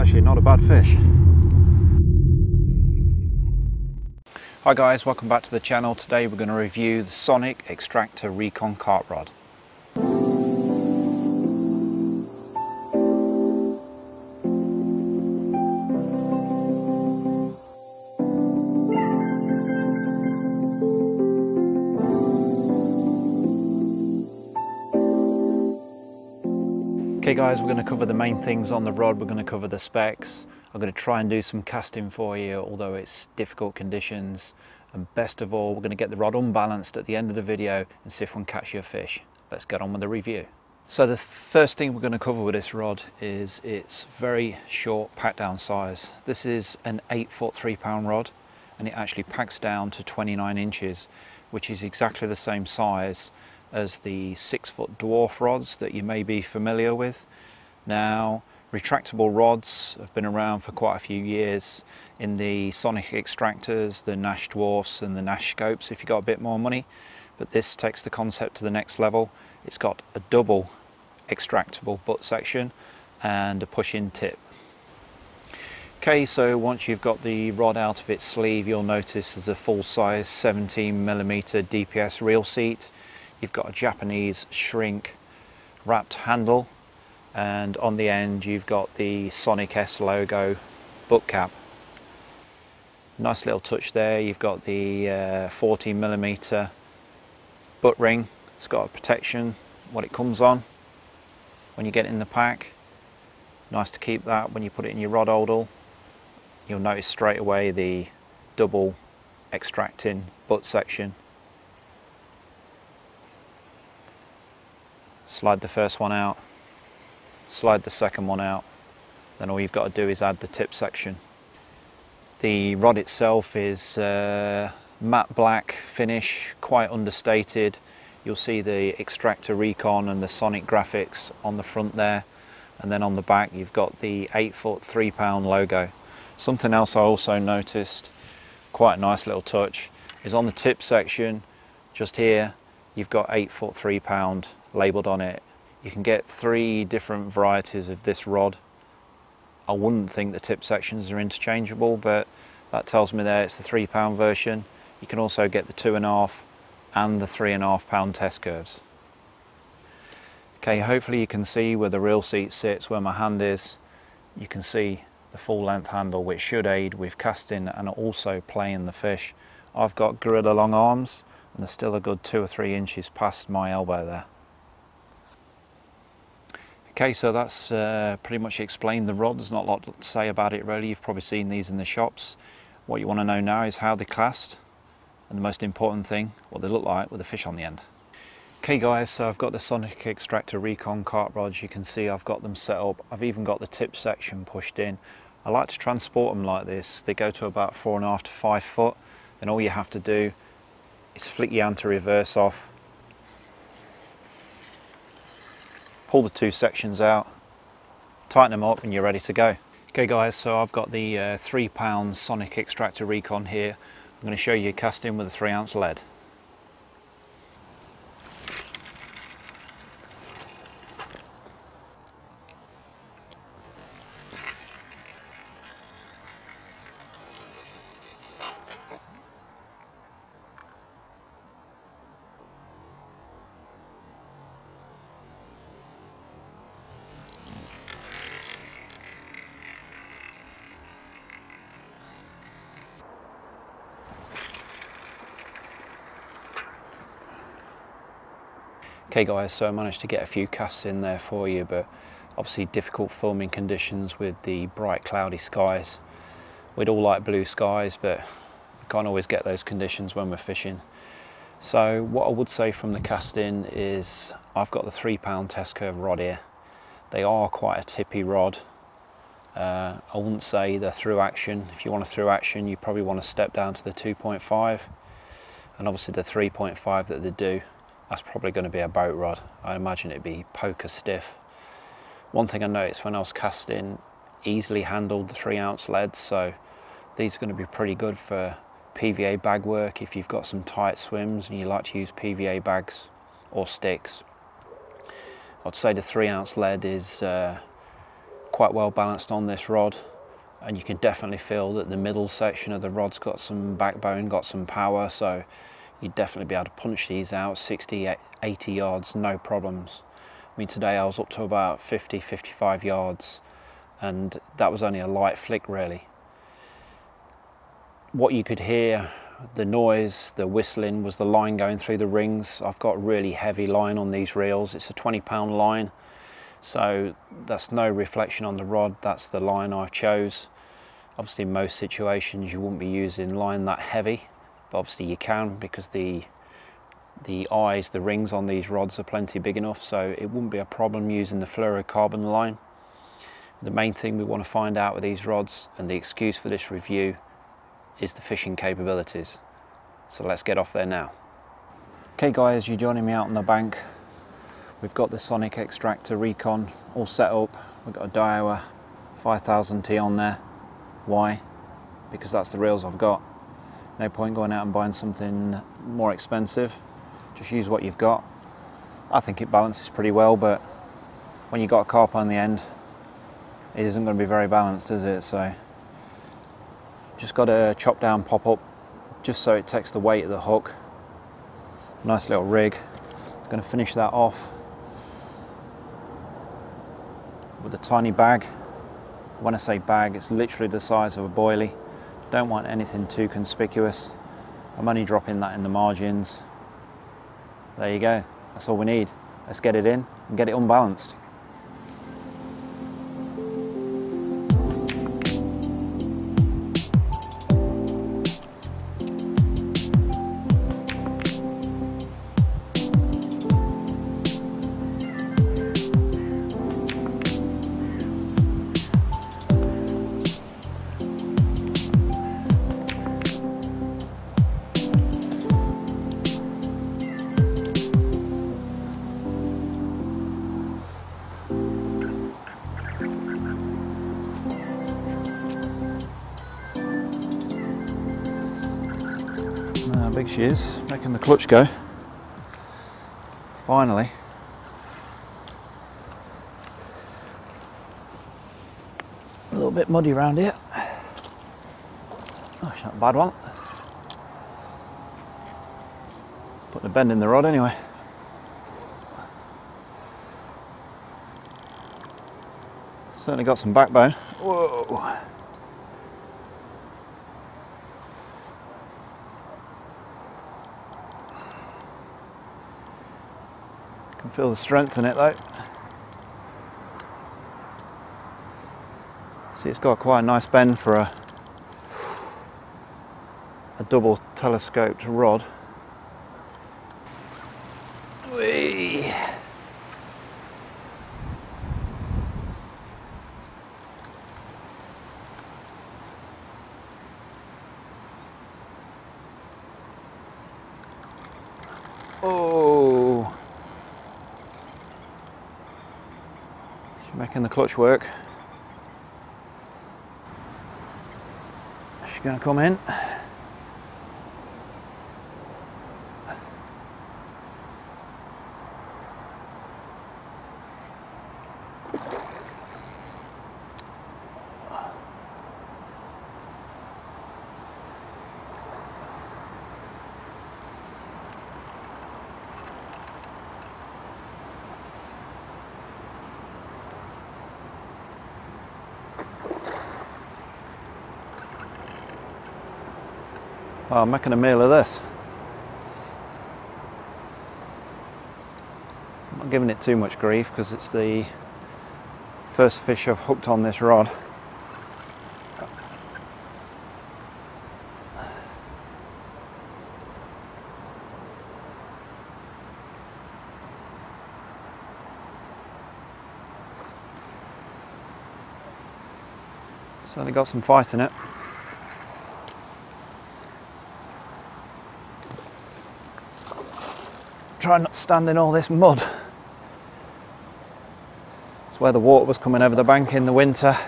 actually not a bad fish. Hi guys, welcome back to the channel. Today we're going to review the Sonik Xtractor Recon carp rod. Okay guys, we're going to cover the main things on the rod. We're going to cover the specs. I'm going to try and do some casting for you, although it's difficult conditions. And best of all, we're going to get the rod unbalanced at the end of the video and see if we can catch you a fish. Let's get on with the review. So the first thing we're going to cover with this rod is its very short pack down size. This is an 8-foot 3-pound rod, and it actually packs down to 29 inches, which is exactly the same size as the 6-foot dwarf rods that you may be familiar with. Now, retractable rods have been around for quite a few years in the Sonik Xtractors, the Nash Dwarfs and the Nash Scopes if you've got a bit more money, but this takes the concept to the next level. It's got a double extractable butt section and a push-in tip. Okay, so once you've got the rod out of its sleeve, you'll notice there's a full-size 17mm DPS reel seat. You've got a Japanese shrink wrapped handle, and on the end you've got the Sonik S logo butt cap. Nice little touch there. You've got the 14mm butt ring. It's got a protection what it comes on when you get it in the pack. Nice to keep that when you put it in your rod holdall. You'll notice straight away the double extracting butt section. Slide the first one out, slide the second one out, then all you've got to do is add the tip section. The rod itself is matte black finish, quite understated. You'll see the Xtractor Recon and the Sonik graphics on the front there, and then on the back you've got the 8-foot 3-pound logo. Something else I also noticed, quite a nice little touch, is on the tip section just here you've got 8-foot 3-pound labelled on it. You can get 3 different varieties of this rod. I wouldn't think the tip sections are interchangeable, but that tells me there it's the 3-pound version. You can also get the 2.5 and the 3.5-pound test curves. Okay, hopefully you can see where the reel seat sits, where my hand is. You can see the full length handle, which should aid with casting and also playing the fish. I've got gorilla long arms and they're still a good 2 or 3 inches past my elbow there. Okay, so that's pretty much explained the rod. There's not a lot to say about it really. You've probably seen these in the shops. What you want to know now is how they're cast, and the most important thing, what they look like with a fish on the end. Okay guys, so I've got the Sonik Xtractor Recon carp rods. You can see I've got them set up. I've even got the tip section pushed in. I like to transport them like this. They go to about 4.5 to 5 foot. Then all you have to do is flick your anti-reverse off, pull the 2 sections out, tighten them up, and you're ready to go. Okay guys, so I've got the 3-pound Sonik Xtractor Recon here. I'm going to show you casting with a 3-ounce lead. Okay guys, so I managed to get a few casts in there for you, but obviously difficult filming conditions with the bright cloudy skies. We'd all like blue skies, but we can't always get those conditions when we're fishing. So what I would say from the casting is I've got the 3-pound test curve rod here. They are quite a tippy rod. I wouldn't say they're through action. If you want a through action, you probably want to step down to the 2.5, and obviously the 3.5 that they do, that's probably going to be a boat rod. I imagine it'd be poker stiff. One thing I noticed when I was casting, easily handled the 3-ounce leads, so these are going to be pretty good for Pva Bag Work if you've got some tight swims and you like to use Pva bags or sticks. I'd say the 3-ounce lead is quite well balanced on this rod, and you can definitely feel that the middle section of the rod's got some backbone, got some power, so you'd definitely be able to punch these out 60, 80 yards, no problems. I mean, today I was up to about 50, 55 yards, and that was only a light flick really. What you could hear, the noise, the whistling, was the line going through the rings. I've got really heavy line on these reels. It's a 20-pound line, so that's no reflection on the rod. That's the line I've chose. Obviously in most situations you wouldn't be using line that heavy, but obviously you can, because the eyes, the rings on these rods are plenty big enough, so it wouldn't be a problem using the fluorocarbon line. The main thing we want to find out with these rods, and the excuse for this review, is the fishing capabilities. So let's get off there now. Okay guys, you're joining me out on the bank. We've got the Sonik Xtractor Recon all set up. We've got a Daiwa 5000T on there. Why? Because that's the reels I've got. No point going out and buying something more expensive. Just use what you've got. I think it balances pretty well, but when you've got a carp on the end, it isn't going to be very balanced, is it? So just got a chop down pop up, just so it takes the weight of the hook. Nice little rig. Going to finish that off with a tiny bag. When I say bag, it's literally the size of a boilie. Don't want anything too conspicuous. I'm only dropping that in the margins. There you go. That's all we need. Let's get it in and get it unbalanced. How big she is, making the clutch go. Finally. A little bit muddy around here. Oh, it's not a bad one. Putting a bend in the rod anyway. Certainly got some backbone. Whoa. Can feel the strength in it though. See, it's got quite a nice bend for a double telescoped rod. Whee. Oh. Making the clutch work. She's going to come in. Oh, I'm making a meal of this. I'm not giving it too much grief because it's the first fish I've hooked on this rod. Certainly got some fight in it. Try not to stand in all this mud. It's where the water was coming over the bank in the winter,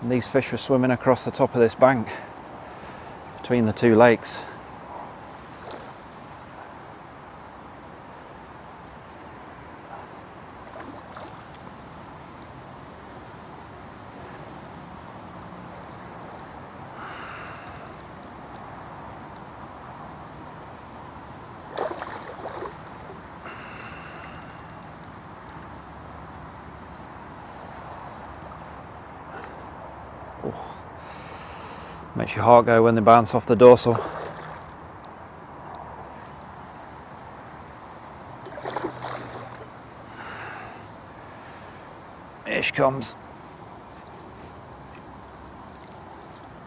and these fish were swimming across the top of this bank between the two lakes. Makes your heart go when they bounce off the dorsal. Here she comes.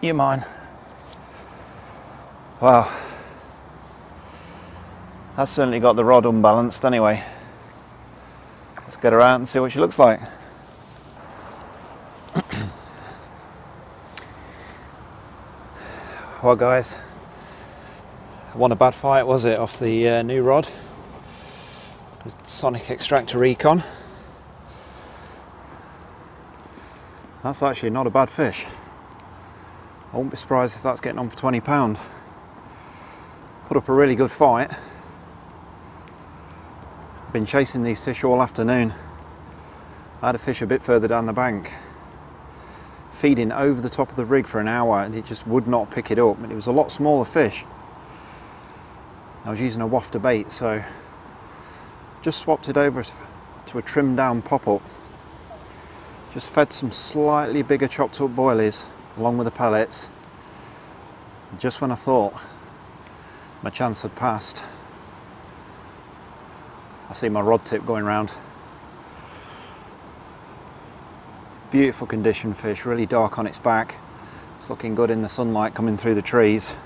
You mine. Wow. That's certainly got the rod unbalanced anyway. Let's get her out and see what she looks like. Well guys, wasn't a bad fight, was it, off the new rod, the Sonik Xtractor Recon. That's actually not a bad fish. I wouldn't be surprised if that's getting on for £20. Put up a really good fight. I've been chasing these fish all afternoon. I had a fish a bit further down the bank, feeding over the top of the rig for an hour, and it just would not pick it up. And it was a lot smaller fish. I was using a wafter bait, so just swapped it over to a trimmed down pop-up. Just fed some slightly bigger chopped up boilies along with the pellets. And just when I thought my chance had passed, I see my rod tip going round. Beautiful condition fish, really dark on its back. It's looking good in the sunlight coming through the trees.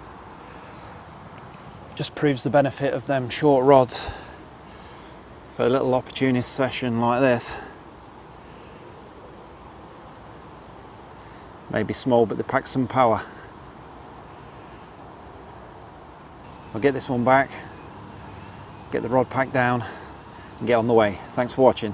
Just proves the benefit of them short rods for a little opportunist session like this. Maybe small, but they pack some power. I'll get this one back, get the rod packed down and get on the way. Thanks for watching.